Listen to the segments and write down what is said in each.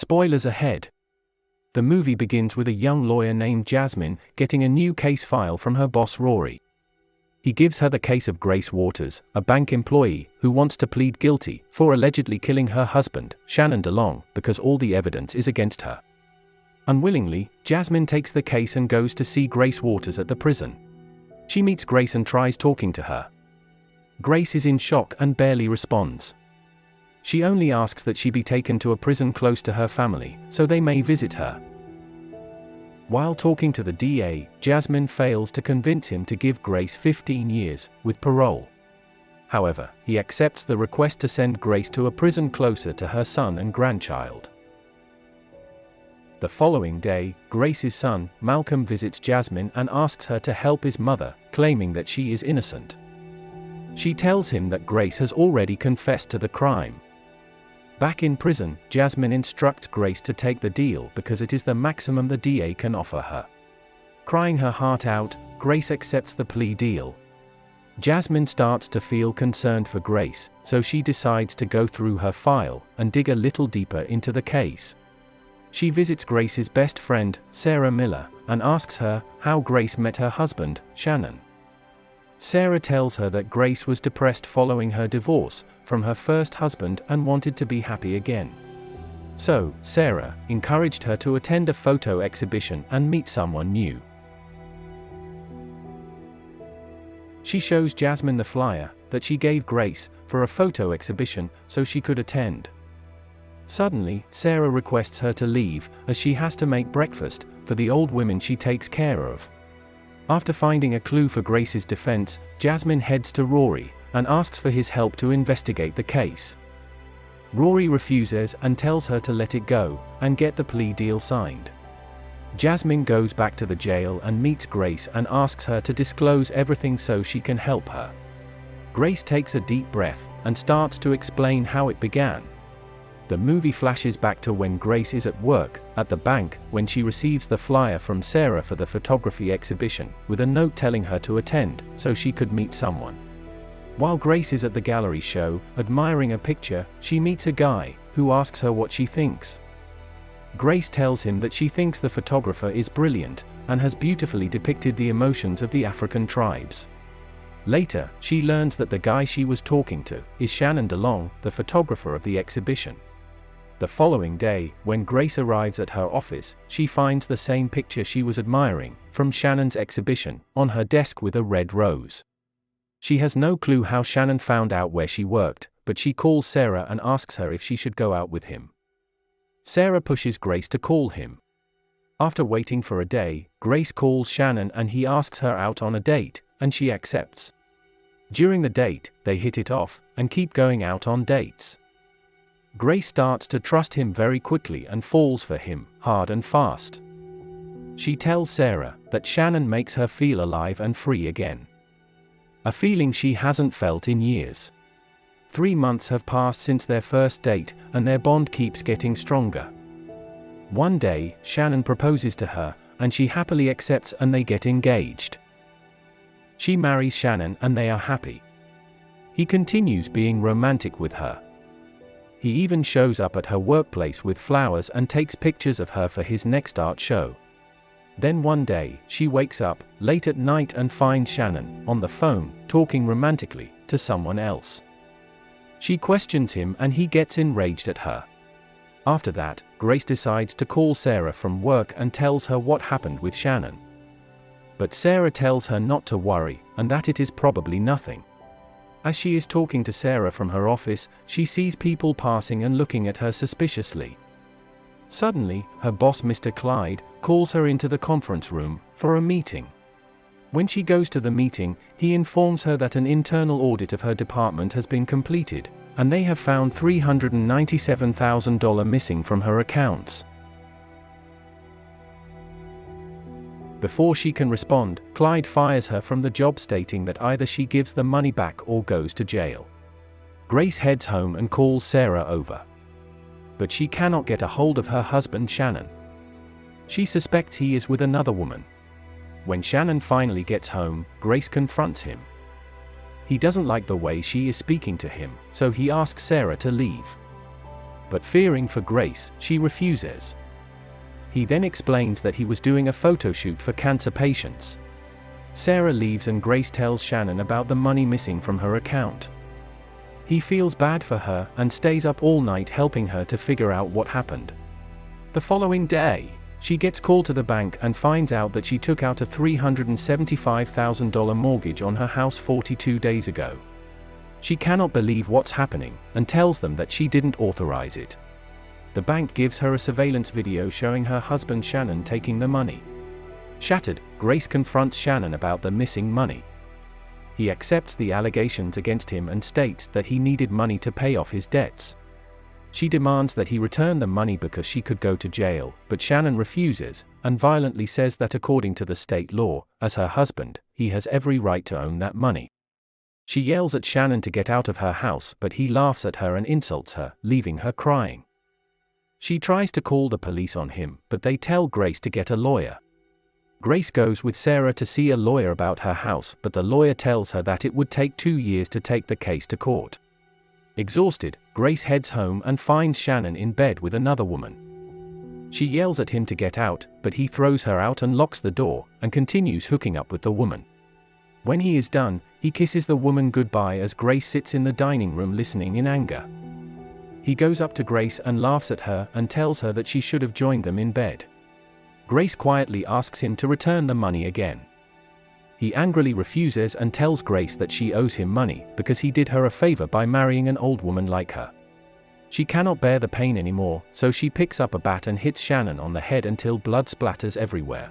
Spoilers ahead. The movie begins with a young lawyer named Jasmine getting a new case file from her boss Rory. He gives her the case of Grace Waters, a bank employee who wants to plead guilty for allegedly killing her husband, Shannon DeLong, because all the evidence is against her. Unwillingly, Jasmine takes the case and goes to see Grace Waters at the prison. She meets Grace and tries talking to her. Grace is in shock and barely responds. She only asks that she be taken to a prison close to her family, so they may visit her. While talking to the DA, Jasmine fails to convince him to give Grace 15 years, with parole. However, he accepts the request to send Grace to a prison closer to her son and grandchild. The following day, Grace's son, Malcolm, visits Jasmine and asks her to help his mother, claiming that she is innocent. She tells him that Grace has already confessed to the crime. Back in prison, Jasmine instructs Grace to take the deal because it is the maximum the DA can offer her. Crying her heart out, Grace accepts the plea deal. Jasmine starts to feel concerned for Grace, so she decides to go through her file and dig a little deeper into the case. She visits Grace's best friend, Sarah Miller, and asks her how Grace met her husband, Shannon. Sarah tells her that Grace was depressed following her divorce from her first husband and wanted to be happy again. So, Sarah encouraged her to attend a photo exhibition and meet someone new. She shows Jasmine the flyer that she gave Grace for a photo exhibition so she could attend. Suddenly, Sarah requests her to leave as she has to make breakfast for the old women she takes care of. After finding a clue for Grace's defense, Jasmine heads to Rory and asks for his help to investigate the case. Rory refuses and tells her to let it go and get the plea deal signed. Jasmine goes back to the jail and meets Grace and asks her to disclose everything so she can help her. Grace takes a deep breath and starts to explain how it began. The movie flashes back to when Grace is at work at the bank when she receives the flyer from Sarah for the photography exhibition, with a note telling her to attend so she could meet someone. While Grace is at the gallery show, admiring a picture, she meets a guy who asks her what she thinks. Grace tells him that she thinks the photographer is brilliant and has beautifully depicted the emotions of the African tribes. Later, she learns that the guy she was talking to is Shannon DeLong, the photographer of the exhibition. The following day, when Grace arrives at her office, she finds the same picture she was admiring from Shannon's exhibition on her desk with a red rose. She has no clue how Shannon found out where she worked, but she calls Sarah and asks her if she should go out with him. Sarah pushes Grace to call him. After waiting for a day, Grace calls Shannon and he asks her out on a date, and she accepts. During the date, they hit it off and keep going out on dates. Grace starts to trust him very quickly and falls for him hard and fast. She tells Sarah that Shannon makes her feel alive and free again. A feeling she hasn't felt in years. 3 months have passed since their first date, and their bond keeps getting stronger. One day, Shannon proposes to her, and she happily accepts and they get engaged. She marries Shannon and they are happy. He continues being romantic with her. He even shows up at her workplace with flowers and takes pictures of her for his next art show. Then one day, she wakes up late at night and finds Shannon on the phone, talking romantically to someone else. She questions him and he gets enraged at her. After that, Grace decides to call Sarah from work and tells her what happened with Shannon. But Sarah tells her not to worry and that it is probably nothing. As she is talking to Sarah from her office, she sees people passing and looking at her suspiciously. Suddenly, her boss Mr. Clyde calls her into the conference room for a meeting. When she goes to the meeting, he informs her that an internal audit of her department has been completed, and they have found $397,000 missing from her accounts. Before she can respond, Clyde fires her from the job, stating that either she gives the money back or goes to jail. Grace heads home and calls Sarah over. But she cannot get a hold of her husband Shannon. She suspects he is with another woman. When Shannon finally gets home, Grace confronts him. He doesn't like the way she is speaking to him, so he asks Sarah to leave. but fearing for Grace, she refuses. He then explains that he was doing a photo shoot for cancer patients. Sarah leaves and Grace tells Shannon about the money missing from her account. He feels bad for her and stays up all night helping her to figure out what happened. The following day, she gets called to the bank and finds out that she took out a $375,000 mortgage on her house 42 days ago. She cannot believe what's happening and tells them that she didn't authorize it. The bank gives her a surveillance video showing her husband Shannon taking the money. Shattered, Grace confronts Shannon about the missing money. He accepts the allegations against him and states that he needed money to pay off his debts. She demands that he return the money because she could go to jail, but Shannon refuses, and violently says that according to the state law, as her husband, he has every right to own that money. She yells at Shannon to get out of her house, but he laughs at her and insults her, leaving her crying. She tries to call the police on him, but they tell Grace to get a lawyer. Grace goes with Sarah to see a lawyer about her house, but the lawyer tells her that it would take 2 years to take the case to court. Exhausted, Grace heads home and finds Shannon in bed with another woman. She yells at him to get out, but he throws her out and locks the door, and continues hooking up with the woman. When he is done, he kisses the woman goodbye as Grace sits in the dining room listening in anger. He goes up to Grace and laughs at her and tells her that she should have joined them in bed. Grace quietly asks him to return the money again. He angrily refuses and tells Grace that she owes him money because he did her a favor by marrying an old woman like her. She cannot bear the pain anymore, so she picks up a bat and hits Shannon on the head until blood splatters everywhere.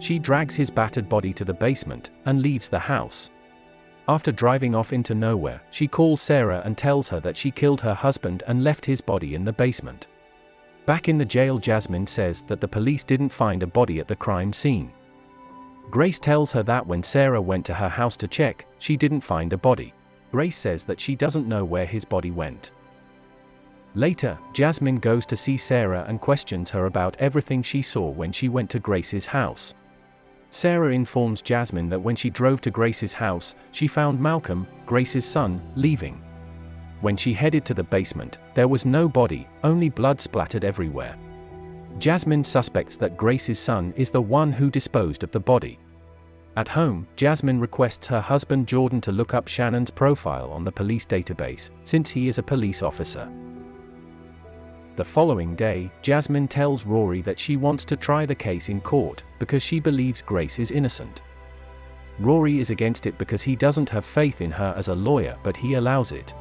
She drags his battered body to the basement and leaves the house. After driving off into nowhere, she calls Sarah and tells her that she killed her husband and left his body in the basement. Back in the jail, Jasmine says that the police didn't find a body at the crime scene. Grace tells her that when Sarah went to her house to check, she didn't find a body. Grace says that she doesn't know where his body went. Later, Jasmine goes to see Sarah and questions her about everything she saw when she went to Grace's house. Sarah informs Jasmine that when she drove to Grace's house, she found Malcolm, Grace's son, leaving. When she headed to the basement, there was no body, only blood splattered everywhere. Jasmine suspects that Grace's son is the one who disposed of the body. At home, Jasmine requests her husband Jordan to look up Shannon's profile on the police database, since he is a police officer. The following day, Jasmine tells Rory that she wants to try the case in court, because she believes Grace is innocent. Rory is against it because he doesn't have faith in her as a lawyer, but he allows it.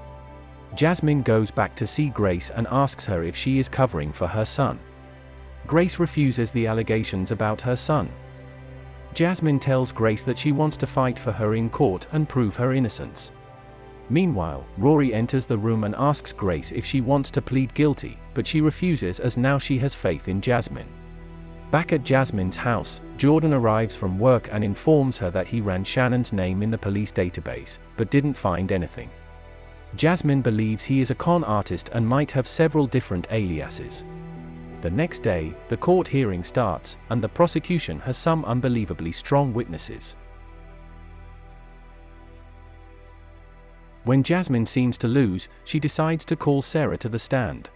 Jasmine goes back to see Grace and asks her if she is covering for her son. Grace refuses the allegations about her son. Jasmine tells Grace that she wants to fight for her in court and prove her innocence. Meanwhile, Rory enters the room and asks Grace if she wants to plead guilty, but she refuses as now she has faith in Jasmine. Back at Jasmine's house, Jordan arrives from work and informs her that he ran Shannon's name in the police database, but didn't find anything. Jasmine believes he is a con artist and might have several different aliases. The next day, the court hearing starts, and the prosecution has some unbelievably strong witnesses. When Jasmine seems to lose, she decides to call Sarah to the stand.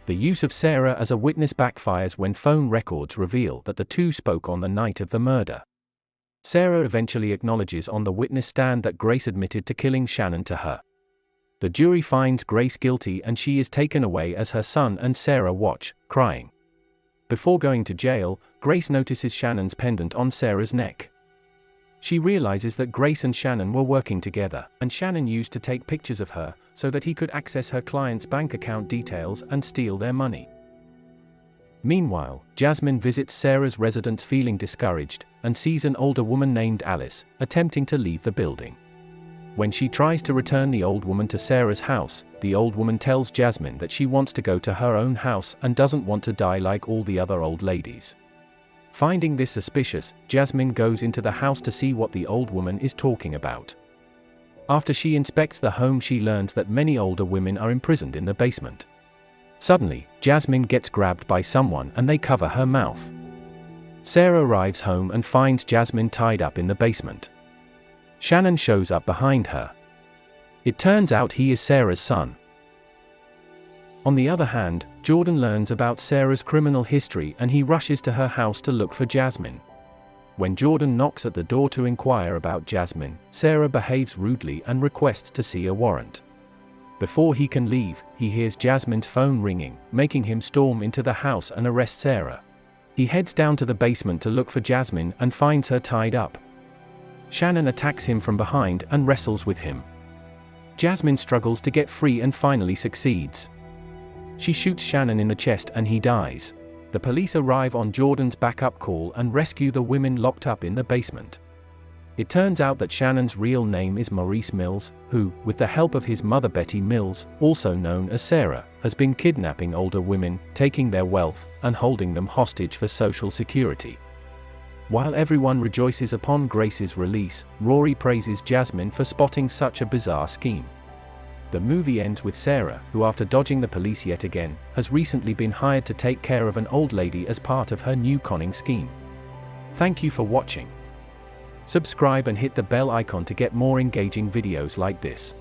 The use of Sarah as a witness backfires when phone records reveal that the two spoke on the night of the murder. Sarah eventually acknowledges on the witness stand that Grace admitted to killing Shannon to her. The jury finds Grace guilty and she is taken away as her son and Sarah watch, crying. Before going to jail, Grace notices Shannon's pendant on Sarah's neck. She realizes that Grace and Shannon were working together, and Shannon used to take pictures of her, so that he could access her client's bank account details and steal their money. Meanwhile, Jasmine visits Sarah's residence feeling discouraged, and sees an older woman named Alice, attempting to leave the building. When she tries to return the old woman to Sarah's house, the old woman tells Jasmine that she wants to go to her own house and doesn't want to die like all the other old ladies. Finding this suspicious, Jasmine goes into the house to see what the old woman is talking about. After she inspects the home, she learns that many older women are imprisoned in the basement. Suddenly, Jasmine gets grabbed by someone and they cover her mouth. Sarah arrives home and finds Jasmine tied up in the basement. Shannon shows up behind her. It turns out he is Sarah's son. On the other hand, Jordan learns about Sarah's criminal history and he rushes to her house to look for Jasmine. When Jordan knocks at the door to inquire about Jasmine, Sarah behaves rudely and requests to see a warrant. Before he can leave, he hears Jasmine's phone ringing, making him storm into the house and arrest Sarah. He heads down to the basement to look for Jasmine and finds her tied up. Shannon attacks him from behind and wrestles with him. Jasmine struggles to get free and finally succeeds. She shoots Shannon in the chest and he dies. The police arrive on Jordan's backup call and rescue the women locked up in the basement. It turns out that Shannon's real name is Maurice Mills, who, with the help of his mother Betty Mills, also known as Sarah, has been kidnapping older women, taking their wealth, and holding them hostage for Social Security. While everyone rejoices upon Grace's release, Rory praises Jasmine for spotting such a bizarre scheme. The movie ends with Sarah, who after dodging the police yet again, has recently been hired to take care of an old lady as part of her new conning scheme. Thank you for watching. Subscribe and hit the bell icon to get more engaging videos like this.